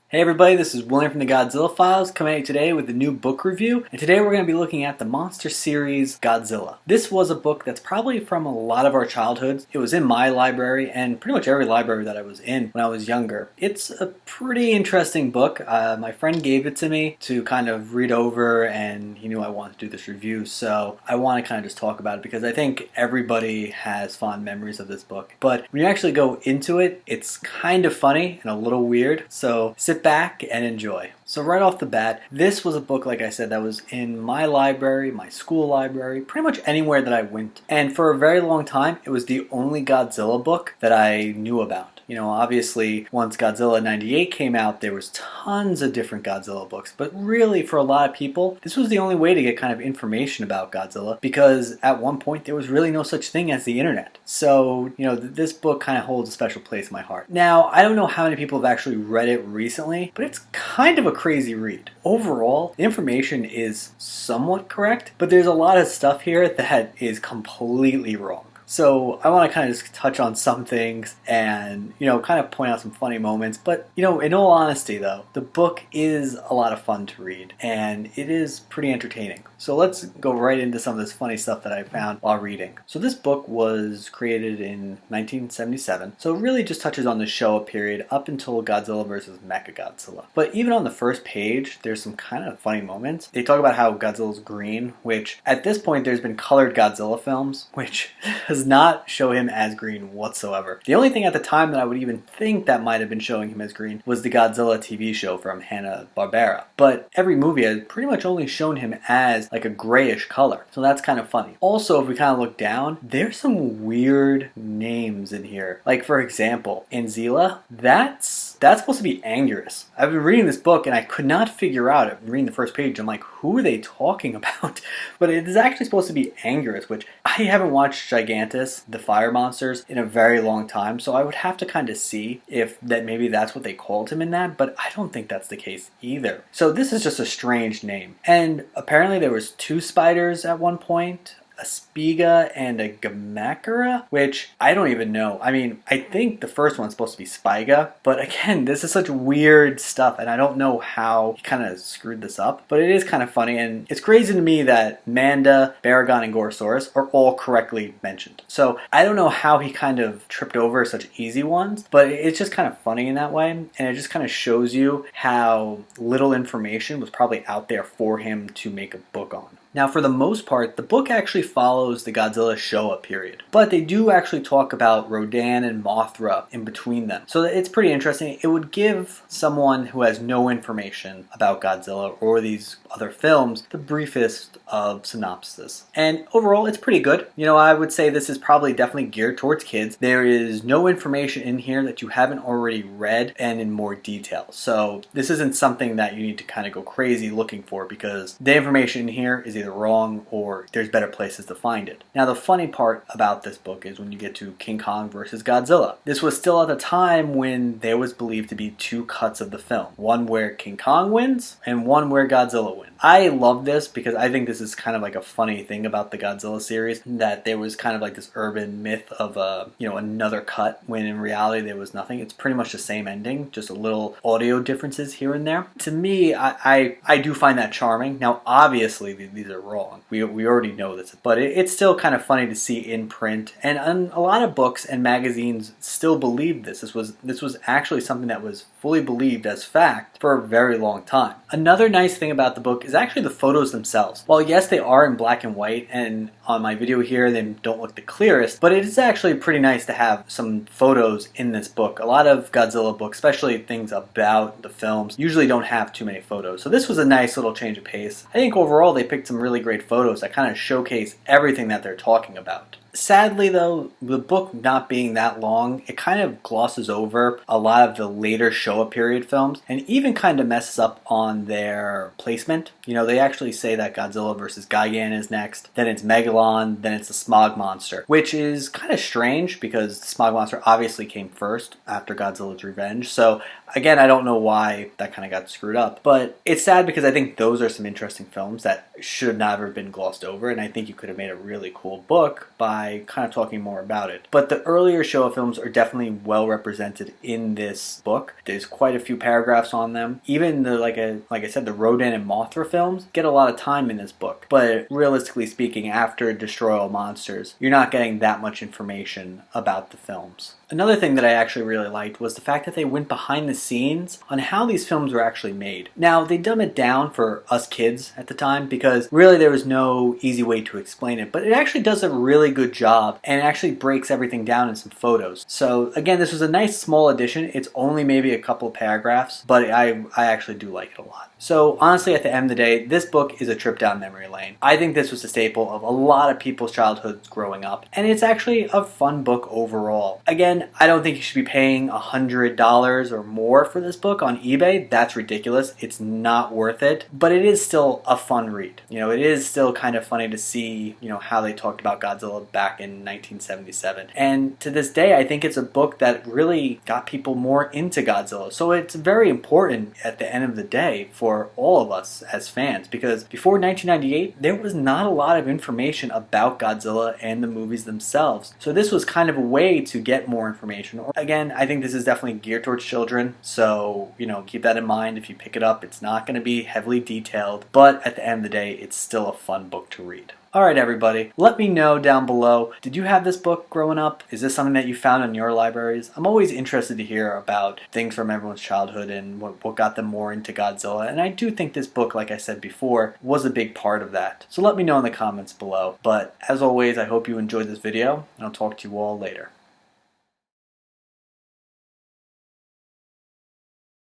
Hey everybody, this is William from the Godzilla Files coming at you today with a new book review, and today we're going to be looking at the monster series Godzilla. This was a book that's probably from a lot of our childhoods. It was in my library and pretty much every library that I was in when I was younger. It's a pretty interesting book. My friend gave it to me to kind of read over, and he knew I wanted to do this review, so I want to kind of just talk about it because I think everybody has fond memories of this book. But when you actually go into it, it's kind of funny and a little weird, so sit back and enjoy. So right off the bat, this was a book, like I said, that was in my library, my school library, pretty much anywhere that I went. And for a very long time, it was the only Godzilla book that I knew about. You know, obviously, once Godzilla 98 came out, there was tons of different Godzilla books. But really, for a lot of people, this was the only way to get kind of information about Godzilla because at one point, there was really no such thing as the internet. So, you know, this book kind of holds a special place in my heart. Now, I don't know how many people have actually read it recently, but it's kind of a crazy read. Overall, the information is somewhat correct, but there's a lot of stuff here that is completely wrong. So I want to kind of just touch on some things and, you know, kind of point out some funny moments. But, you know, in all honesty, though, the book is a lot of fun to read and it is pretty entertaining. So let's go right into some of this funny stuff that I found while reading. So this book was created in 1977. So it really just touches on the Showa period up until Godzilla vs. Mechagodzilla. But even on the first page, there's some kind of funny moments. They talk about how Godzilla's green, which at this point there's been colored Godzilla films, which does not show him as green whatsoever. The only thing at the time that I would even think that might have been showing him as green was the Godzilla TV show from Hanna-Barbera. But every movie has pretty much only shown him as like a grayish color. So that's kind of funny. Also, if we kind of look down, there's some weird names in here. Like for example, Anzila, that's supposed to be Anguirus. I've been reading this book and I could not figure out it. Reading the first page, I'm like, who are they talking about? But it is actually supposed to be Anguirus, which I haven't watched Gigantus, the fire monsters, in a very long time. So I would have to kind of see if that maybe that's what they called him in that, but I don't think that's the case either. So this is just a strange name. And apparently there was two spiders at one point, a Spiga and a Gamakura, which I don't even know. I mean, I think the first one's supposed to be Spiga, but again, this is such weird stuff, and I don't know how he kind of screwed this up, but it is kind of funny, and it's crazy to me that Manda, Baragon, and Gorosaurus are all correctly mentioned. So I don't know how he kind of tripped over such easy ones, but it's just kind of funny in that way, and it just kind of shows you how little information was probably out there for him to make a book on. Now, for the most part, the book actually follows the Godzilla Showa period, but they do actually talk about Rodan and Mothra in between them. So it's pretty interesting. It would give someone who has no information about Godzilla or these other films the briefest of synopsis. And overall, it's pretty good. You know, I would say this is probably definitely geared towards kids. There is no information in here that you haven't already read and in more detail. So this isn't something that you need to kind of go crazy looking for because the information in here is either wrong or there's better places to find it. Now, the funny part about this book is when you get to King Kong versus Godzilla. This was still at the time when there was believed to be two cuts of the film. One where King Kong wins and one where Godzilla wins. I love this because I think this is kind of like a funny thing about the Godzilla series, that there was kind of like this urban myth of another cut when in reality there was nothing. It's pretty much the same ending, just a little audio differences here and there. To me, I do find that charming. Now, obviously, these are wrong. We already know this, but it's still kind of funny to see in print, and a lot of books and magazines still believed this. This was actually something that was fully believed as fact for a very long time. Another nice thing about the book is actually the photos themselves. While yes, they are in black and white, and on my video here they don't look the clearest, but it is actually pretty nice to have some photos in this book. A lot of Godzilla books, especially things about the films, usually don't have too many photos. So this was a nice little change of pace. I think overall they picked some really great photos that kind of showcase everything that they're talking about. Sadly, though, the book not being that long, it kind of glosses over a lot of the later Showa period films and even kind of messes up on their placement. You know, they actually say that Godzilla vs. Gigan is next, then it's Megalon, then it's the Smog Monster, which is kind of strange because the Smog Monster obviously came first after Godzilla's Revenge. So again, I don't know why that kind of got screwed up, but it's sad because I think those are some interesting films that should not have been glossed over, and I think you could have made a really cool book by by kind of talking more about it. But the earlier Showa films are definitely well represented in this book. There's quite a few paragraphs on them. Even the like I said, the Rodan and Mothra films get a lot of time in this book. But realistically speaking, after Destroy All Monsters, you're not getting that much information about the films. Another thing that I actually really liked was the fact that they went behind the scenes on how these films were actually made. Now, they dumbed it down for us kids at the time because really there was no easy way to explain it, but it actually does a really good job and it actually breaks everything down in some photos. So again, this was a nice small addition. It's only maybe a couple of paragraphs, but I actually do like it a lot. So honestly, at the end of the day, this book is a trip down memory lane. I think this was a staple of a lot of people's childhoods growing up, and it's actually a fun book overall. Again, I don't think you should be paying $100 or more for this book on eBay. That's ridiculous. It's not worth it, but it is still a fun read. You know, it is still kind of funny to see, you know, how they talked about Godzilla back in 1977. And to this day, I think it's a book that really got people more into Godzilla. So it's very important at the end of the day for all of us as fans, because before 1998, there was not a lot of information about Godzilla and the movies themselves. So this was kind of a way to get more information. Again, I think this is definitely geared towards children, so, you know, keep that in mind. If you pick it up, it's not going to be heavily detailed, but at the end of the day, it's still a fun book to read. Alright everybody, let me know down below, did you have this book growing up? Is this something that you found in your libraries? I'm always interested to hear about things from everyone's childhood and what got them more into Godzilla, and I do think this book, like I said before, was a big part of that. So let me know in the comments below. But as always, I hope you enjoyed this video, and I'll talk to you all later.